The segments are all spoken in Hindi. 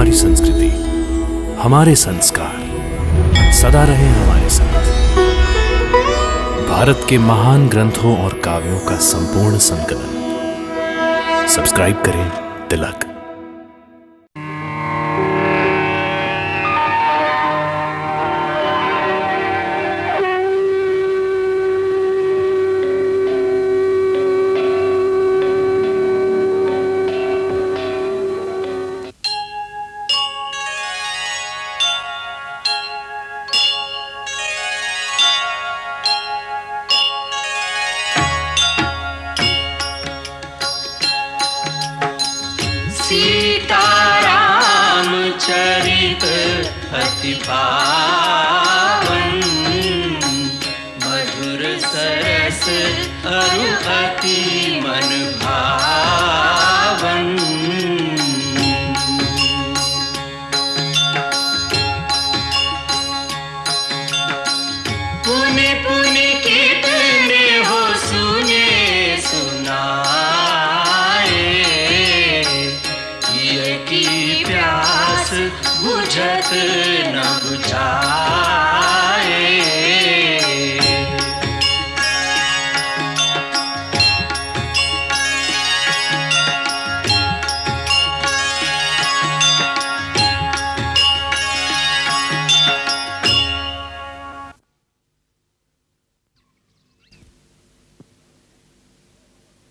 हमारी संस्कृति, हमारे संस्कार सदा रहे हमारे साथ। भारत के महान ग्रंथों और काव्यों का संपूर्ण संकलन। सब्सक्राइब करें तिलक। सीताराम चरित अति पावन, मधुर सरस अरु अति मन भावन। पुनि पुनि कितने हो सुने सुनाए, की प्यास बुझत न बुझाए।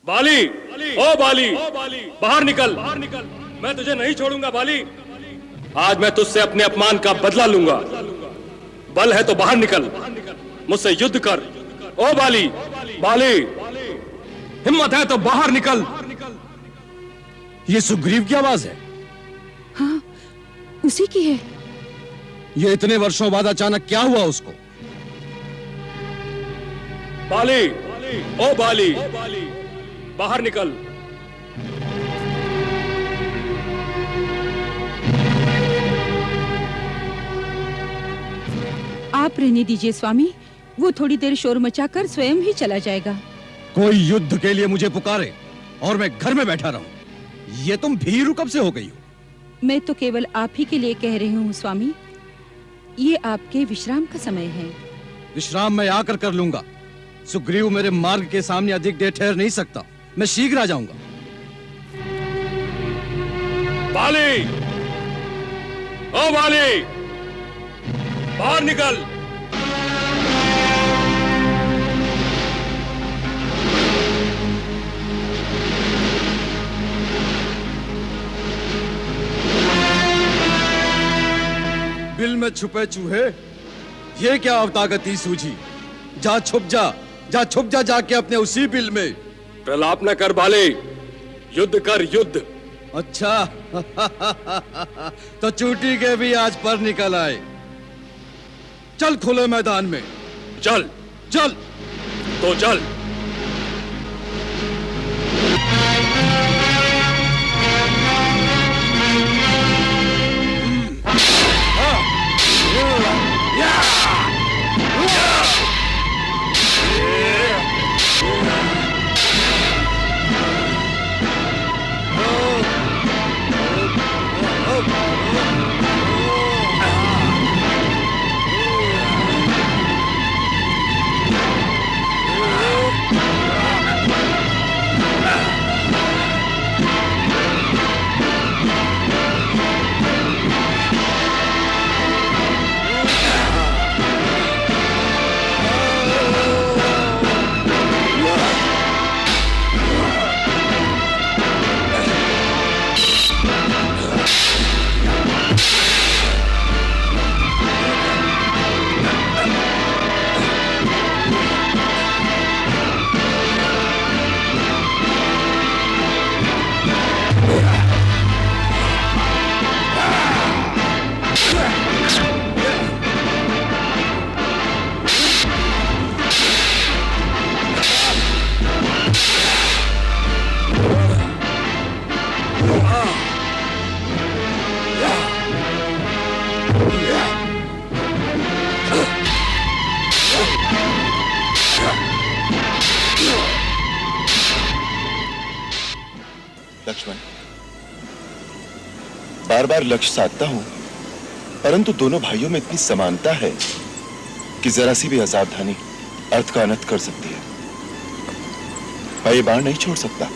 बाली, ओ बाली, बाहर निकल, मैं तुझे नहीं छोड़ूंगा बाली। आज मैं तुझसे अपने अपमान का बदला लूंगा। बल है तो बाहर निकल, मुझसे युद्ध कर। ओ बाली, बाली, हिम्मत है तो बाहर निकल। ये सुग्रीव की आवाज है। हाँ, उसी की है। ये इतने वर्षों बाद अचानक क्या हुआ उसको? बाली, ओ बाली, बाहर निकल। आप रहने दीजिए स्वामी, वो थोड़ी देर शोर मचाकर स्वयं ही चला जाएगा। कोई युद्ध के लिए मुझे पुकारे और मैं घर में बैठा रहूं, ये तुम भीरू कब से हो गई हो? मैं तो केवल आप ही के लिए कह रही हूँ स्वामी। ये आपके विश्राम का समय है। विश्राम मैं आकर कर लूंगा। सुग्रीव मेरे मार्ग के सामने अधिक देर ठहर नहीं सकता। मैं शीघ्र आ जाऊंगा। बाली, ओ बाली, बाहर निकल। बिल में छुपे चूहे, ये क्या अवतागती सूझी? जा छुप जा, जा छुप जा जाके अपने उसी बिल में। प्रलाप न कर बाली, युद्ध कर युद्ध। अच्छा तो चूटी के भी आज पर निकल आए। चल खुले मैदान में। चल, चल तो चल। बार बार लक्ष्य साधता हूं, परंतु दोनों भाइयों में इतनी समानता है कि जरा सी भी असावधानी अर्थ का अनर्थ कर सकती है। मैं ये बाण नहीं छोड़ सकता।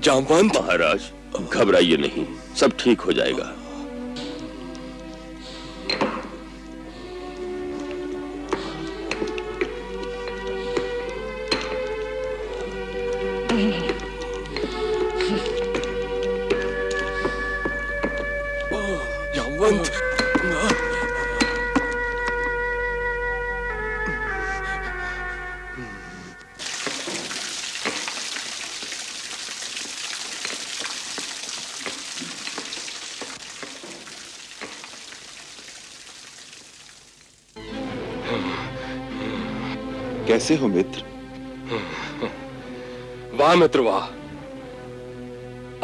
जामवंत महाराज, घबराइए नहीं, सब ठीक हो जाएगा। जामवंत, कैसे हो मित्र? वाह मित्र वाह,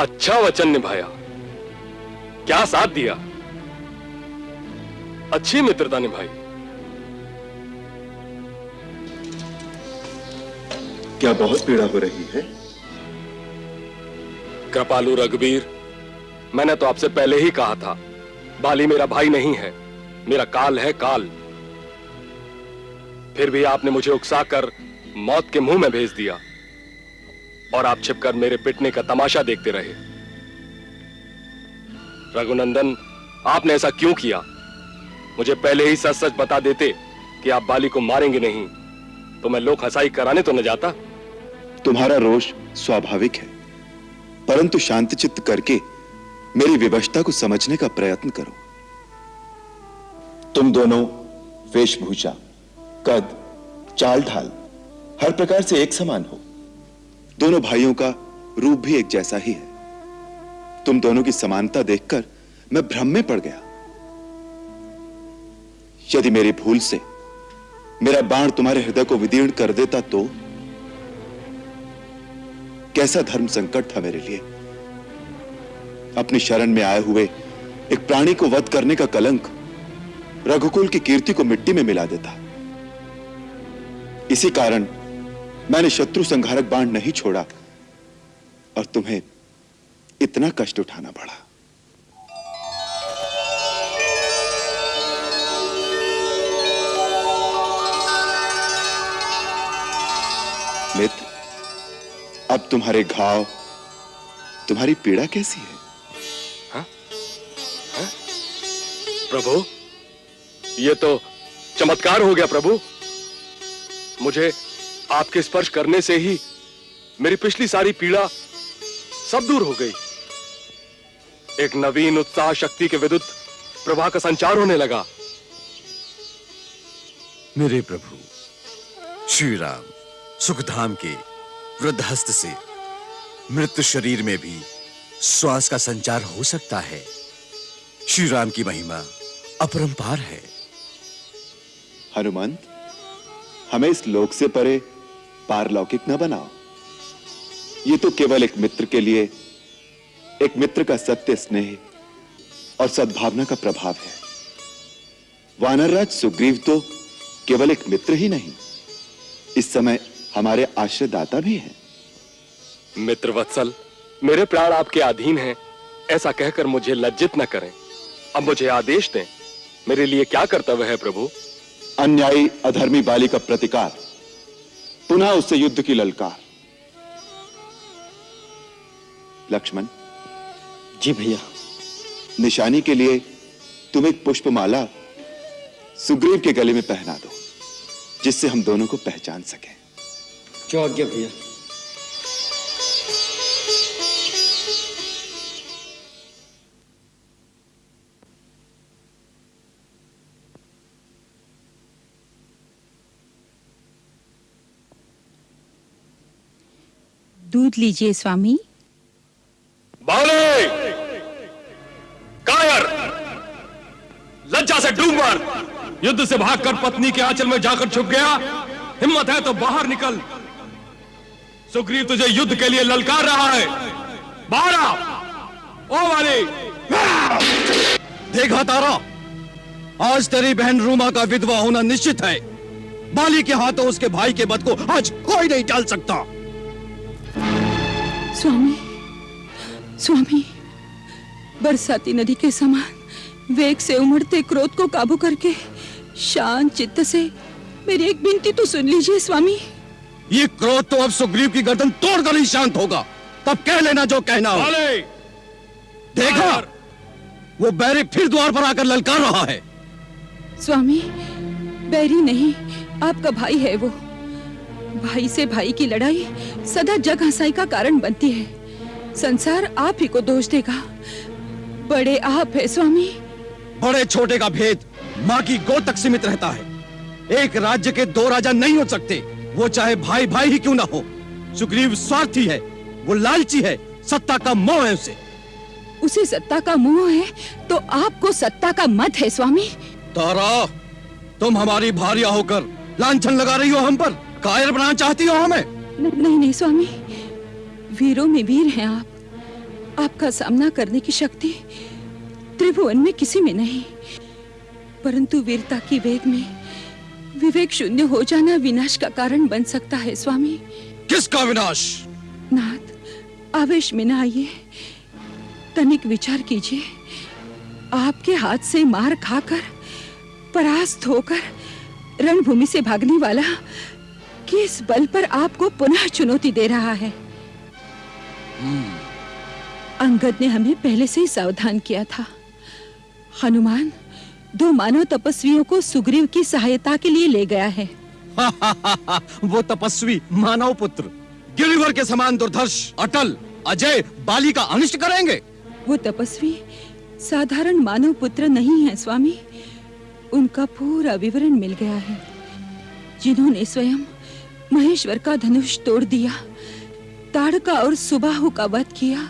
अच्छा वचन निभाया, क्या साथ दिया, अच्छी मित्रता निभाई। क्या बहुत पीड़ा हो रही है? कृपालु रघुवीर, मैंने तो आपसे पहले ही कहा था, बाली मेरा भाई नहीं है, मेरा काल है काल। फिर भी आपने मुझे उकसाकर मौत के मुंह में भेज दिया और आप छिपकर मेरे पिटने का तमाशा देखते रहे। रघुनंदन, आपने ऐसा क्यों किया? मुझे पहले ही सच सच बता देते कि आप बाली को मारेंगे नहीं, तो मैं लोक हंसाई कराने तो न जाता। तुम्हारा रोष स्वाभाविक है, परंतु शांतचित्त करके मेरी विवशता को समझने का प्रयत्न करो। तुम दोनों वेशभूषा, कद, चाल ढाल हर प्रकार से एक समान हो। दोनों भाइयों का रूप भी एक जैसा ही है। तुम दोनों की समानता देखकर मैं भ्रम में पड़ गया। यदि मेरी भूल से मेरा बाण तुम्हारे हृदय को विदीर्ण कर देता तो कैसा धर्म संकट था मेरे लिए। अपनी शरण में आए हुए एक प्राणी को वध करने का कलंक रघुकुल की कीर्ति को मिट्टी में मिला देता। इसी कारण मैंने शत्रु संहारक बाण नहीं छोड़ा और तुम्हें इतना कष्ट उठाना पड़ा। मित्र, अब तुम्हारे घाव, तुम्हारी पीड़ा कैसी है? प्रभु, ये तो चमत्कार हो गया प्रभु। मुझे आपके स्पर्श करने से ही मेरी पिछली सारी पीड़ा सब दूर हो गई। एक नवीन उत्साह शक्ति के विद्युत प्रवाह का संचार होने लगा। मेरे प्रभु श्री राम सुखधाम के वृद्ध हस्त से मृत शरीर में भी श्वास का संचार हो सकता है। श्री राम की महिमा अपरंपार है। हनुमंत, हमें इस लोक से परे पारलौकिक न बनाओ। ये तो केवल एक मित्र के लिए, एक मित्र का सत्य स्नेह और सद्भावना का प्रभाव है। वानरराज सुग्रीव तो केवल एक मित्र ही नहीं, इस समय हमारे आश्रयदाता भी हैं। मित्र वत्सल, मेरे प्राण आपके अधीन हैं, ऐसा कहकर मुझे लज्जित न करें। अब मुझे आदेश दें, मेरे लिए क्या कर्तव्य है प्रभु? अन्यायी अधर्मी बाली का प्रतिकार, पुनः उससे युद्ध की ललकार। लक्ष्मण जी भैया। निशानी के लिए तुम एक पुष्पमाला सुग्रीव के गले में पहना दो, जिससे हम दोनों को पहचान सकें। जो आज्ञा भैया। दूध लीजिए स्वामी। बाले! कायर! लज्जा से डूब मर! युद्ध से भागकर पत्नी के आंचल में जाकर छुप गया। हिम्मत है तो बाहर निकल। सुग्रीव तुझे युद्ध के लिए ललकार रहा है। बाहर आ! ओ वाली! देखा तारा, आज तेरी बहन रूमा का विधवा होना निश्चित है। बाली के हाथों उसके भाई के वध को आज कोई नहीं टाल सकता। स्वामी, स्वामी, बरसाती नदी के समान वेग से उमड़ते क्रोध को काबू करके शांत चित्त से मेरी एक विनती तो सुन लीजिए स्वामी। ये क्रोध तो अब सुग्रीव की गर्दन तोड़कर ही शांत होगा, तब कह लेना जो कहना हो। देखा, वो बैरी फिर द्वार पर आकर ललकार रहा है। स्वामी, बैरी नहीं, आपका भाई है वो। भाई से भाई की लड़ाई सदा जग हंसाई का कारण बनती है। संसार आप ही को दोष देगा। बड़े आप है स्वामी। बड़े छोटे का भेद माँ की गोद तक सीमित रहता है। एक राज्य के दो राजा नहीं हो सकते, वो चाहे भाई भाई ही क्यों ना हो। सुग्रीव स्वार्थी है, वो लालची है, सत्ता का मोह है उसे। उसे सत्ता का मोह है तो आपको सत्ता का मत है स्वामी। तारा, तुम हमारी भारिया होकर लांछन लगा रही हो हम पर, कायर बनाना चाहती हो हमें। नहीं नहीं स्वामी, वीरों में वीर हैं आप। आपका सामना करने की शक्ति त्रिभुवन में किसी में नहीं, परंतु वीरता की वेग में विवेक शून्य हो जाना विनाश का कारण बन सकता है स्वामी। किसका विनाश? नाथ, आवेश में न आइए, तनिक विचार कीजिए। आपके हाथ से मार खाकर परास्त होकर रणभूमि से भागने वाला किस बल पर आपको पुनः चुनौती दे रहा है? अंगद ने हमें पहले से ही सावधान किया था। हनुमान दो मानव तपस्वियों को सुग्रीव की सहायता के लिए ले गया है। वो तपस्वी मानव पुत्र गिरिवर के समान दुर्धर्ष, अटल, अजय बाली का अनिष्ट करेंगे। वो तपस्वी साधारण मानव पुत्र नहीं है स्वामी। उनका पूरा विवरण मिल गया है। जिन्होंने स्वयं महेश्वर का धनुष तोड़ दिया, ताड़का और सुबाहु का वध किया,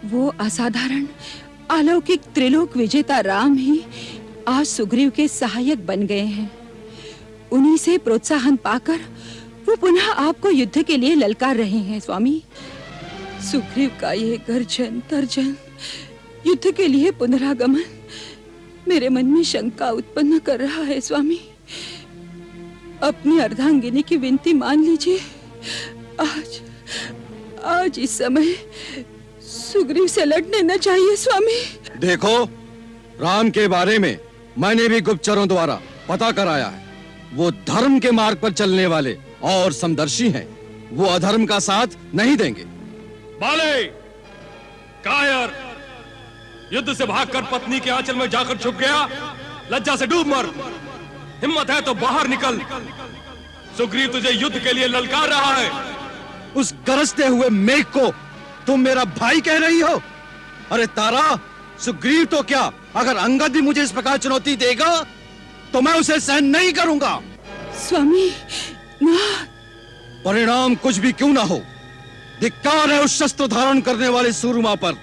वो असाधारण अलौकिक त्रिलोक विजेता राम ही आज सुग्रीव के सहायक बन गए हैं। उन्हीं से प्रोत्साहन पाकर वो पुनः आपको युद्ध के लिए ललकार रहे हैं स्वामी। सुग्रीव का ये गर्जन तर्जन, युद्ध के लिए पुनरागमन मेरे मन में शंका उत्पन्न कर रहा है स्वामी। अपनी अर्धांगिनी की विनती मान लीजिए। आज इस समय सुग्रीव से लड़ने न चाहिए स्वामी। देखो, राम के बारे में मैंने भी गुप्तचरों द्वारा पता कराया है। वो धर्म के मार्ग पर चलने वाले और समदर्शी हैं। वो अधर्म का साथ नहीं देंगे। बाले, कायर, युद्ध से भागकर पत्नी के आंचल में जाकर छुप गया। लज्जा से डूब मर। हिम्मत है तो बाहर निकल। सुग्रीव तुझे युद्ध के लिए ललकार रहा है। उस गरजते हुए मेघ को तुम मेरा भाई कह रही हो? अरे तारा, सुग्रीव तो क्या, अगर अंगद भी मुझे इस प्रकार चुनौती देगा तो मैं उसे सहन नहीं करूंगा। स्वामी ना। परिणाम कुछ भी क्यों ना हो, धिक्कार है उस शस्त्र धारण करने वाले सूरमा पर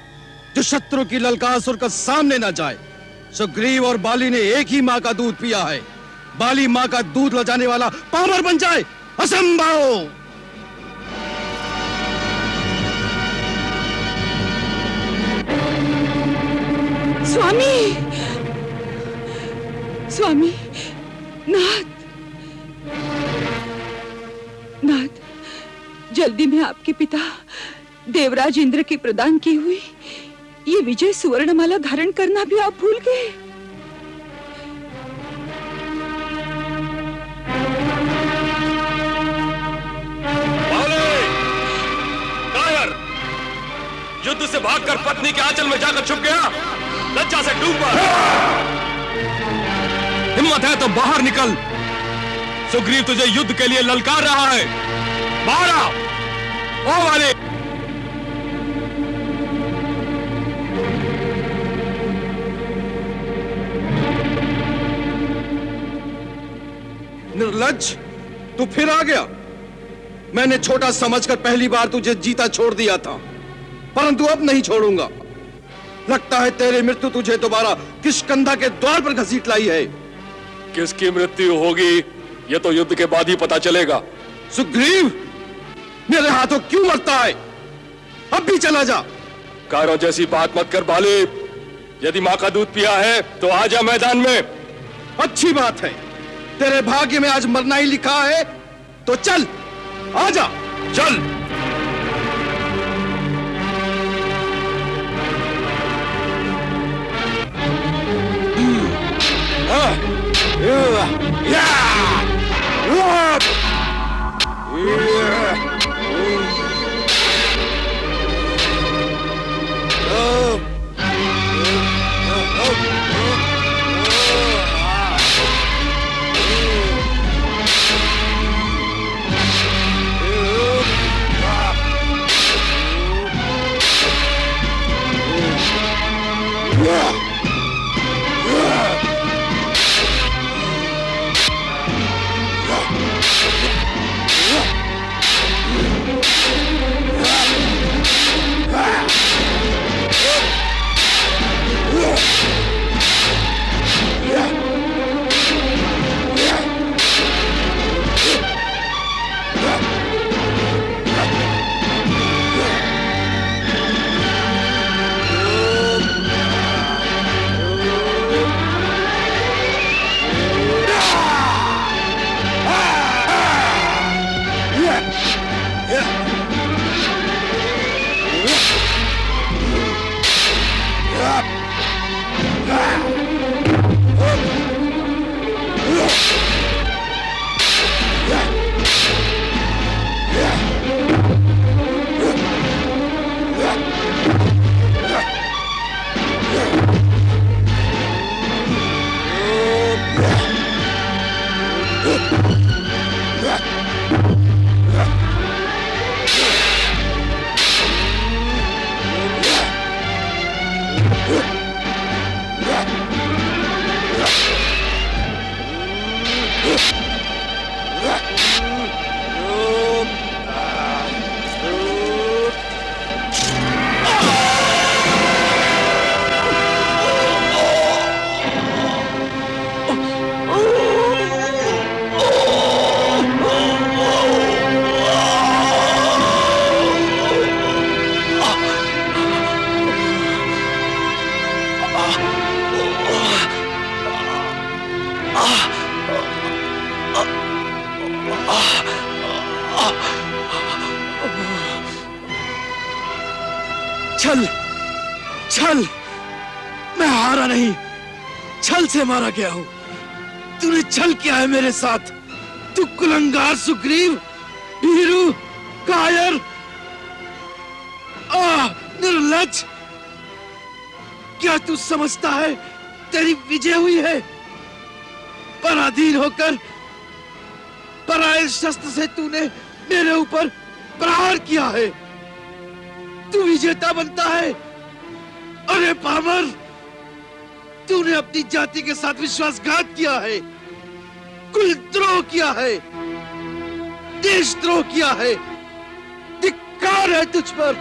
जो शत्रु की ललकार सुनकर सामने न जाए। सुग्रीव और बाली ने एक ही मां का दूध पिया है। बाली मां का दूध ले जाने वाला पामर बन जाए, असंभव। स्वामी, स्वामी, नाथ, नाथ, जल्दी में आपके पिता देवराज इंद्र की प्रदान की हुई ये विजय सुवर्णमाला धारण करना भी आप भूल गए। कायर, युद्ध से भागकर पत्नी के आंचल में जाकर छुप गया। लज्जा से डूब मर। हिम्मत है तो बाहर निकल। सुग्रीव तुझे युद्ध के लिए ललकार रहा है। बाहर आ। ओ वाले, निर्लज्ज, तू फिर आ गया। मैंने छोटा समझकर पहली बार तुझे जीता छोड़ दिया था, परंतु अब नहीं छोड़ूंगा। लगता है तेरी मृत्यु तुझे दोबारा किष्किंधा के द्वार पर घसीट लाई है। किसकी मृत्यु होगी ये तो युद्ध के बाद ही पता चलेगा। सुग्रीव, मेरे हाथों क्यों मरता है? अब भी चला जा। कायरों जैसी बात मत कर बाले। यदि मां का दूध पिया है तो आ जा मैदान में। अच्छी बात है, तेरे भाग्य में आज मरना ही लिखा है, तो चल, आजा। चल। मारा नहीं, छल से मारा गया हूं। तूने छल किया है मेरे साथ। तू कुलंगार सुग्रीव, भीरू, कायर, निर्लज्ज। क्या तू समझता है तेरी विजय हुई है? पराधीन होकर पराये शस्त्र से तूने मेरे ऊपर प्रहार किया है। तू विजेता बनता है। अरे पामर, तूने अपनी जाति के साथ विश्वासघात किया है, कुलद्रोह किया है, देशद्रोह किया है। धिक्कार है तुझ पर।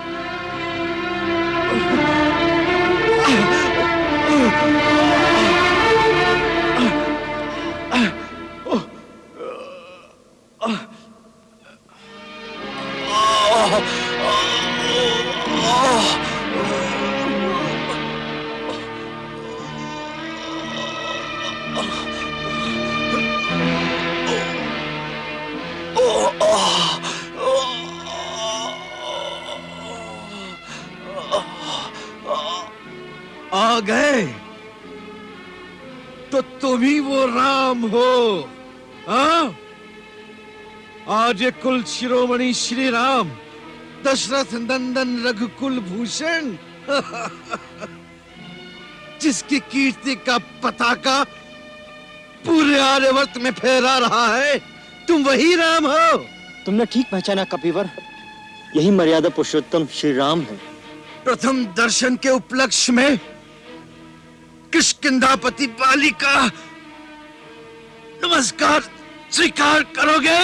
आ गए तो तुम ही वो राम हो, हाँ? आज ये कुल शिरोमणि श्री राम, दशरथ नंदन रघुकुल भूषण, जिसकी कीर्ति का पताका पूरे आर्यवर्त में फहरा रहा है, तुम वही राम हो। तुमने ठीक पहचाना कपिवर, यही मर्यादा पुरुषोत्तम श्री राम है। प्रथम दर्शन के उपलक्ष्य में किष्किंधापति बाली का नमस्कार स्वीकार करोगे?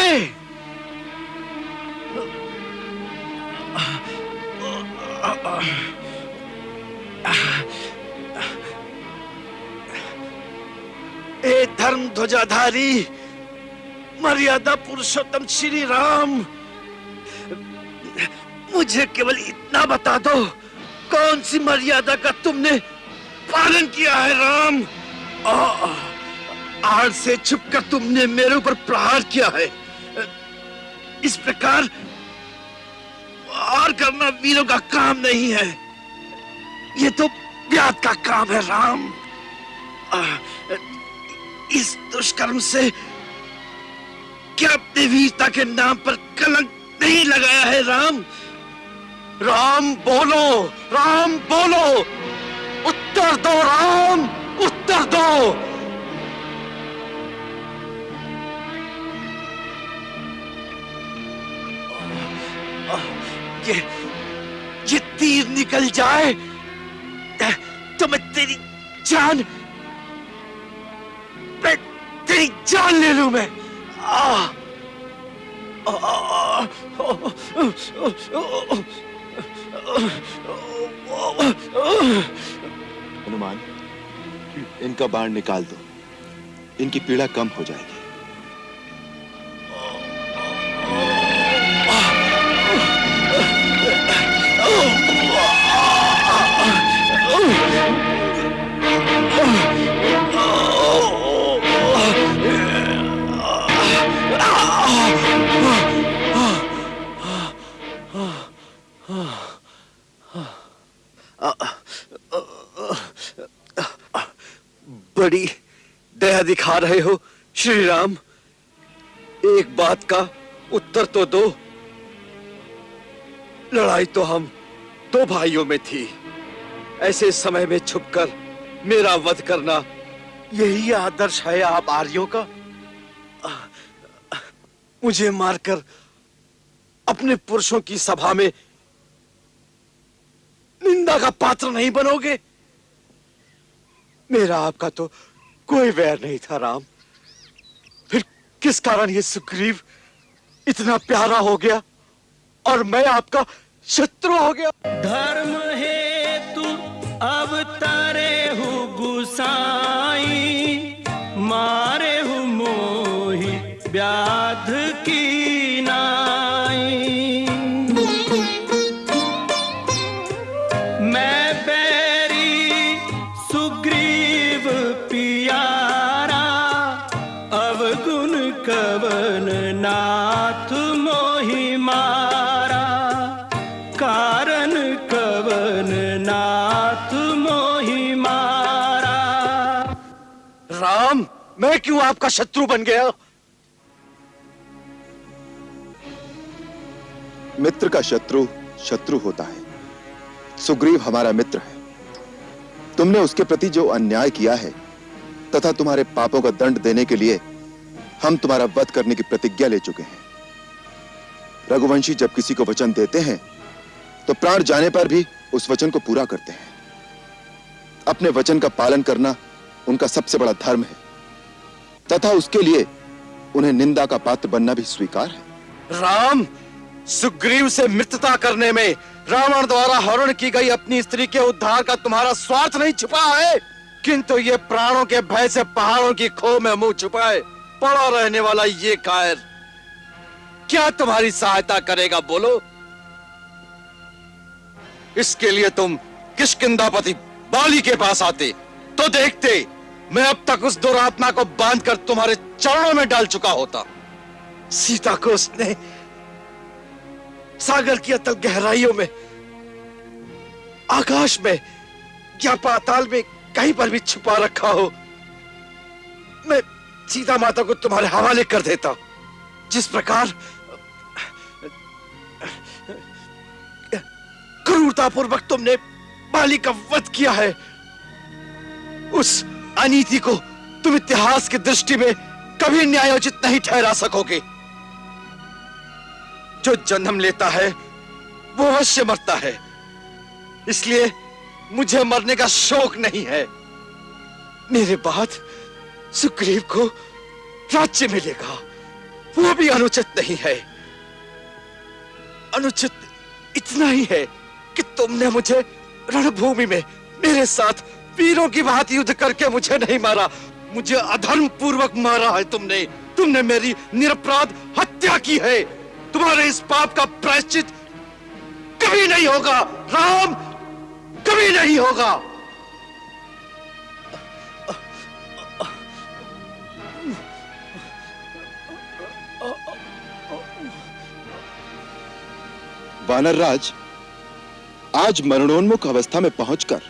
ए धर्म ध्वजाधारी मर्यादा पुरुषोत्तम श्री राम, मुझे केवल इतना बता दो, कौन सी मर्यादा का तुमने पालन किया है राम? आड़ से छुपकर तुमने मेरे ऊपर प्रहार किया है। इस प्रकार वार करना वीरों का काम नहीं है, ये तो व्याध का काम है राम। इस दुष्कर्म से क्या अपने वीरता के नाम पर कलंक नहीं लगाया है राम? राम बोलो, राम बोलो, उत्तर दो राम, उत्तर दो। ये तीर निकल जाए तो मैं तेरी जान ले लूं मैं। हनुमान, इनका बाण निकाल दो, इनकी पीड़ा कम हो जाएगी। बड़ी दया दिखा रहे हो श्री राम। एक बात का उत्तर तो दो, लड़ाई तो हम दो भाइयों में थी, ऐसे समय में छुपकर मेरा वध करना, यही आदर्श है आप आर्यों का? मुझे मारकर अपने पुरुषों की सभा में निंदा का पात्र नहीं बनोगे? मेरा आपका तो कोई वैर नहीं था राम, फिर किस कारण ये सुग्रीव इतना प्यारा हो गया और मैं आपका शत्रु हो गया? धर्म हेतु अवतारे हूँ गुसाई, मारे हूँ मोहि व्याध की नाई। मैं बैरी सुग्रीव पियारा, अवगुण कवन नाथ मोहि मारा। कारण कवन नाथ मोहि मारा। राम, मैं क्यों आपका शत्रु बन गया? मित्र का शत्रु शत्रु होता है। सुग्रीव हमारा मित्र है। तुमने उसके प्रति जो अन्याय किया है तथा तुम्हारे पापों का दंड देने के लिए हम तुम्हारा वध करने की प्रतिज्ञा ले चुके हैं। रघुवंशी जब किसी को वचन देते हैं तो प्राण जाने पर भी उस वचन को पूरा करते हैं। अपने वचन का पालन करना उनका सबसे बड़ा धर्म है तथा उसके लिए उन्हें निंदा का पात्र बनना भी स्वीकार है। राम, सुग्रीव से मित्रता करने में रावण द्वारा हरण की गई अपनी स्त्री के उद्धार का तुम्हारा स्वार्थ नहीं छिपा है, किंतु ये प्राणों के भय से पहाड़ों की खो में मुंह छुपाए पड़ा रहने वाला ये कायर क्या तुम्हारी सहायता करेगा? बोलो। इसके लिए तुम किष्किंधापति बाली के पास आते तो देखते मैं अब तक उस दुरात्मा को बांधकर तुम्हारे चरणों में डाल चुका होता। सीता को उसने सागर की अतल गहराइयों में, आकाश में या पाताल में कहीं पर भी छुपा रखा हो, मैं सीता माता को तुम्हारे हवाले कर देता। जिस प्रकार क्रूरतापूर्वक तुमने बाली का वध किया है, उस अनीति को तुम इतिहास की दृष्टि में कभी न्यायोचित नहीं ठहरा सकोगे। जो जन्म लेता है वो अवश्य मरता है, इसलिए मुझे मरने का शौक नहीं है। मेरे बाद सुग्रीव को राज्य मिलेगा, वो भी अनुचित नहीं है। अनुचित इतना ही है कि तुमने मुझे रणभूमि में मेरे साथ वीरों की भांति युद्ध करके मुझे नहीं मारा, मुझे अधर्म पूर्वक मारा है तुमने। तुमने मेरी निरपराध हत्या की है। तुम्हारे इस पाप का प्रायश्चित कभी नहीं होगा राम, कभी नहीं होगा। वानरराज, आज मरणोन्मुख अवस्था में पहुंचकर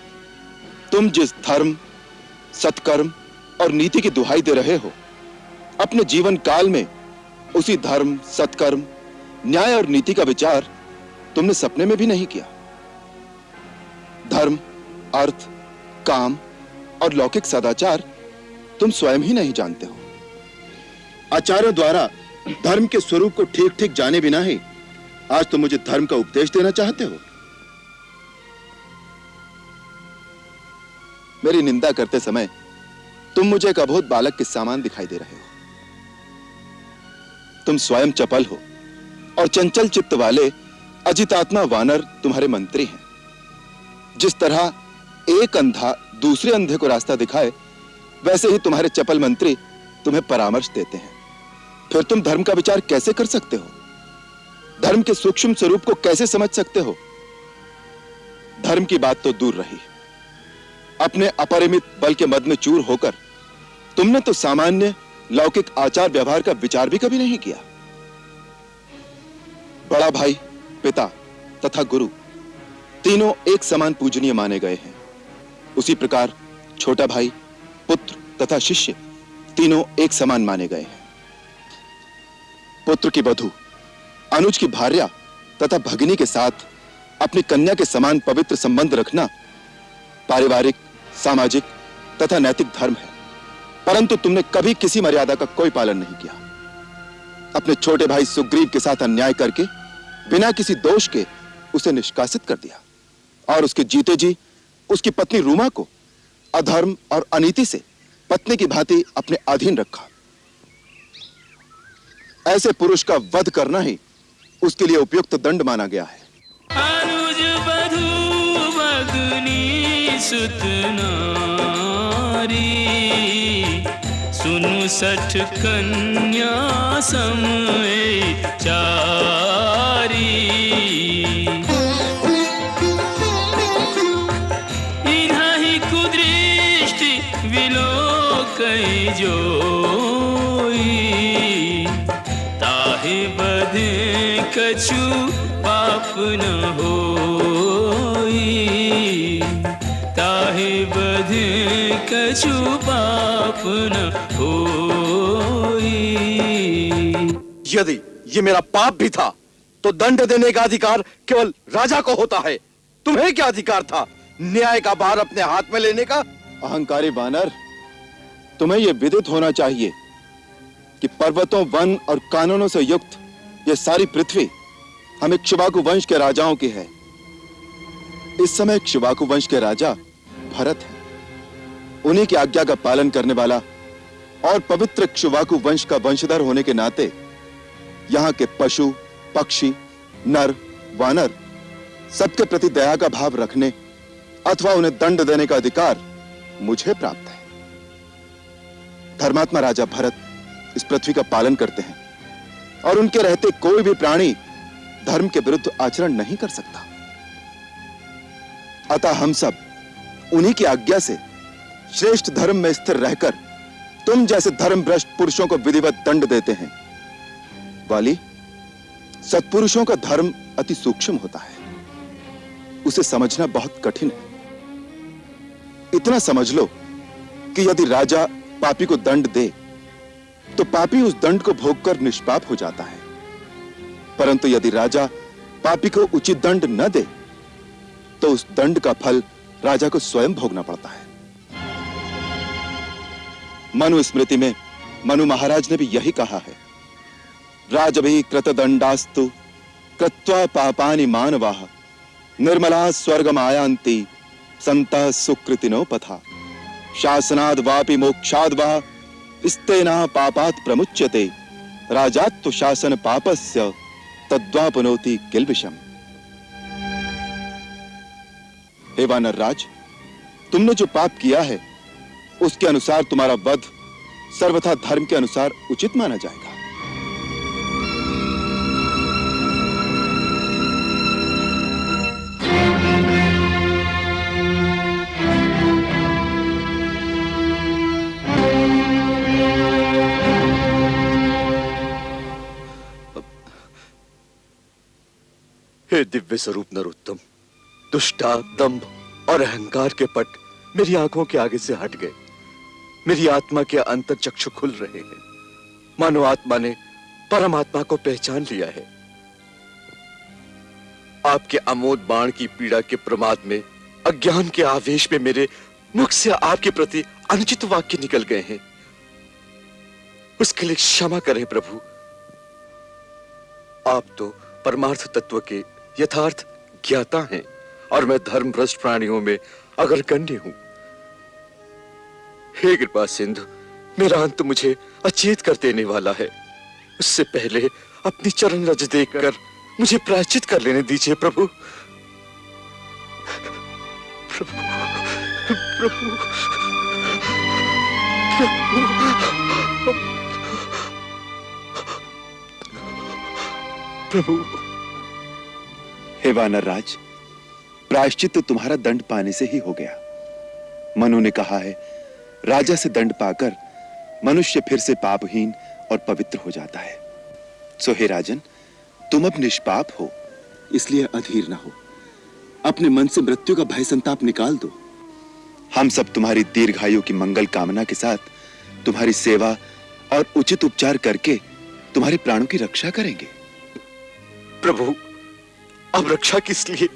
तुम जिस धर्म, सत्कर्म और नीति की दुहाई दे रहे हो, अपने जीवन काल में उसी धर्म, सत्कर्म, न्याय और नीति का विचार तुमने सपने में भी नहीं किया। धर्म, अर्थ, काम और लौकिक सदाचार तुम स्वयं ही नहीं जानते हो। आचार्यों द्वारा धर्म के स्वरूप को ठीक ठीक जाने बिना ही आज तुम मुझे धर्म का उपदेश देना चाहते हो। मेरी निंदा करते समय तुम मुझे एक अबोध बालक के समान दिखाई दे रहे हो। तुम स्वयं चपल हो और चंचल चित्त वाले अजितात्मा वानर तुम्हारे मंत्री हैं। जिस तरह एक अंधा दूसरे अंधे को रास्ता दिखाए, वैसे ही तुम्हारे चपल मंत्री तुम्हें परामर्श देते हैं। फिर तुम धर्म का विचार कैसे कर सकते हो? धर्म के सूक्ष्म स्वरूप को कैसे समझ सकते हो? धर्म की बात तो दूर रही, अपने अपरिमित बल के मद में चूर होकर तुमने तो सामान्य लौकिक आचार व्यवहार का विचार भी कभी नहीं किया। बड़ा भाई, पिता तथा गुरु तीनों एक समान पूजनीय माने गए हैं। उसी प्रकार छोटा भाई, पुत्र तथा शिष्य तीनों एक समान माने गए हैं। पुत्र की वधू, अनुज की भार्या तथा भगिनी के साथ अपनी कन्या के समान पवित्र संबंध रखना पारिवारिक, सामाजिक तथा नैतिक धर्म है, परंतु तुमने कभी किसी मर्यादा का कोई पालन नहीं किया। अपने छोटे भाई सुग्रीव के साथ अन्याय करके बिना किसी दोष के उसे निष्कासित कर दिया और उसके जीते जी उसकी पत्नी रूमा को अधर्म और अनीति से पत्नी की भांति अपने अधीन रखा। ऐसे पुरुष का वध करना ही उसके लिए उपयुक्त दंड माना गया है। अनुज बधू भगनी सुत नारी, सुनु सठ कन्या समय चारी। इन्हीं कुदृष्टि विलोकई जोई, ताहि बधे कछु पाप न होई, ताहि बधे कछु पाप न होई। यदि ये मेरा पाप भी था तो दंड देने का अधिकार केवल राजा को होता है। तुम्हें क्या अधिकार था न्याय का भार अपने हाथ में लेने का? अहंकारी वानर, तुम्हें यह विदित होना चाहिए कि पर्वतों, वन और कानूनों से युक्त यह सारी पृथ्वी हम इक्ष्वाकु वंश के राजाओं की है। इस समय इक्ष्वाकु वंश के राजा भरत हैं। उन्हीं की आज्ञा का पालन करने वाला और पवित्र इक्ष्वाकु वंश का वंशधर होने के नाते यहाँ के पशु, पक्षी, नर, वानर सबके प्रति दया का भाव रखने अथवा उन्हें दंड देने का अधिकार मुझे प्राप्त है। धर्मात्मा राजा भरत इस पृथ्वी का पालन करते हैं और उनके रहते कोई भी प्राणी धर्म के विरुद्ध आचरण नहीं कर सकता। अतः हम सब उन्हीं की आज्ञा से श्रेष्ठ धर्म में स्थिर रहकर तुम जैसे धर्मभ्रष्ट पुरुषों को विधिवत दंड देते हैं। वाली, सत्पुरुषों का धर्म अति सूक्ष्म होता है, उसे समझना बहुत कठिन है। इतना समझ लो कि यदि राजा पापी को दंड दे तो पापी उस दंड को भोगकर निष्पाप हो जाता है, परंतु यदि राजा पापी को उचित दंड न दे तो उस दंड का फल राजा को स्वयं भोगना पड़ता है। मनु स्मृति में मनु महाराज ने भी यही कहा है, राजभी कृतदंडास्तु कृत्वा पापानि मानवाः निर्मला स्वर्गमायान्ति संतः सुकृतिनो पथा शासनाद् वापि मोक्षाद् वा स्तेना पापात् प्रमुच्यते राजात्तु शासन पापस्य तद्वापनोति किल्बिषम्। हे वानर राज, तुमने जो पाप किया है उसके अनुसार तुम्हारा वध सर्वथा धर्म के अनुसार उचित माना जाएगा। हे दिव्य स्वरूप नरोत्तम, दुष्टा, दंभ और अहंकार के पट मेरी आंखों के आगे से हट गए। मेरी आत्मा के अंतर चक्षु खुल रहे हैं। मानो आत्मा ने परमात्मा को पहचान लिया है। आपके अमोद बाण की पीड़ा के प्रमाद में, अज्ञान के आवेश में मेरे मुख से आपके प्रति अनुचित वाक्य निकल गए हैं। उसके लिए क्षमा करें प्रभु। आप तो परमार्थ तत्व के यथार्थ ज्ञाता हैं और मैं धर्मभ्रष्ट प्राणियों में अग्रगण्य हूं। हे कृपा सिंधु, मेरा अंत मुझे अचेत कर देने वाला है। उससे पहले अपनी चरण रज देखकर मुझे प्रायश्चित कर लेने दीजिए प्रभु। प्रभु, प्रभु, प्रभु। हे वानर राज, प्रायश्चित तो तुम्हारा दंड पाने से ही हो गया। मनु ने कहा है, राजा से दंड पाकर मनुष्य फिर से पापहीन और पवित्र हो जाता है। सो हे राजन, तुम अब निष्पाप हो, इसलिए अधीर ना हो। अपने मन से मृत्यु का भय संताप निकाल दो। हम सब तुम्हारी दीर्घायु की मंगल कामना के साथ तुम्हारी सेवा और उचित उपचार करके तुम्हारे प्राणों की रक्षा करेंगे। प्रभु, अब रक्षा किस लिए?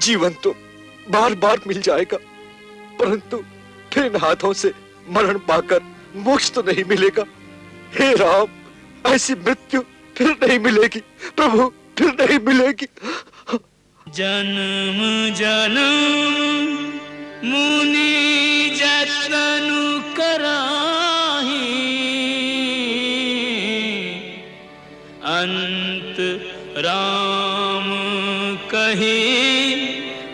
जीवन तो बार बार मिल जाएगा, परंतु फिर इन हाथों से मरण पाकर मोक्ष तो नहीं मिलेगा। हे राम, ऐसी मृत्यु फिर नहीं मिलेगी प्रभु, फिर नहीं मिलेगी। जन्म जन्म मुनि जतनु कराहि अंत राम कहे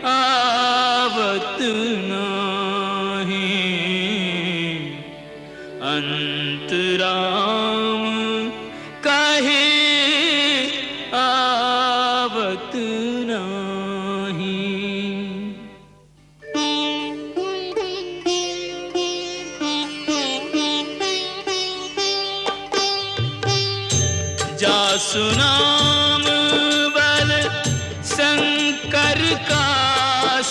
आवत नाही। अंत राम कहे आवत नाही। जासु नाम बल शंकर का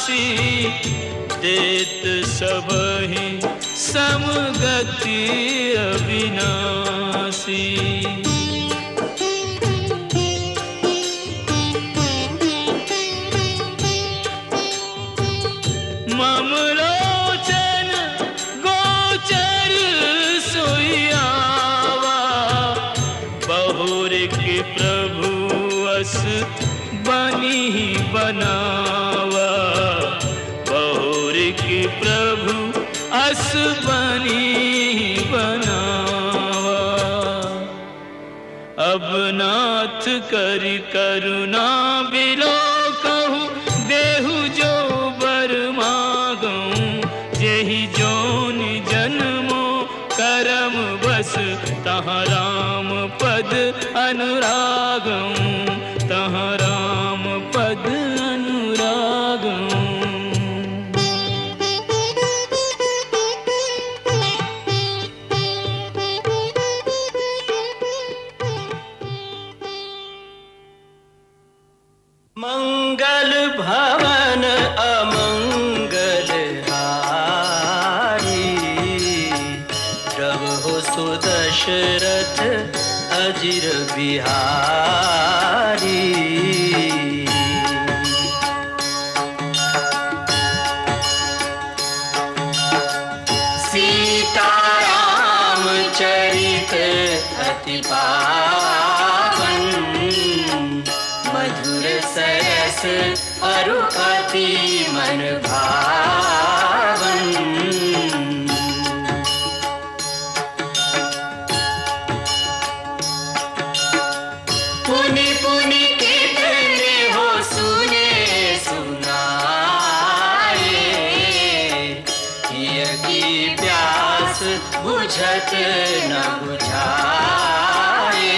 देत सबहि समगति अविनाशी। ममलोचन गोचर सोयावा, बहुर के प्रभु अस बनी बनावा, बहुर के प्रभु अस बनी बनावा। अब नाथ कर करुणा बिलो कहूँ, देहु जो बर मागूं, जेहि जोन जन्मो करम बस, तहाँ राम पद अनुरागं, तहाँ राम पद अनुरागं। मंगल भवन अमंगल हारी, प्रभु सुदशरथ अजिर बिहारी। सीताराम चरित अति पावन, मधुर सरस अरु अति मन भावन। पुनि पुनि कितने हो सुने सुनाए, हिय की प्यास बुझत न बुझाए।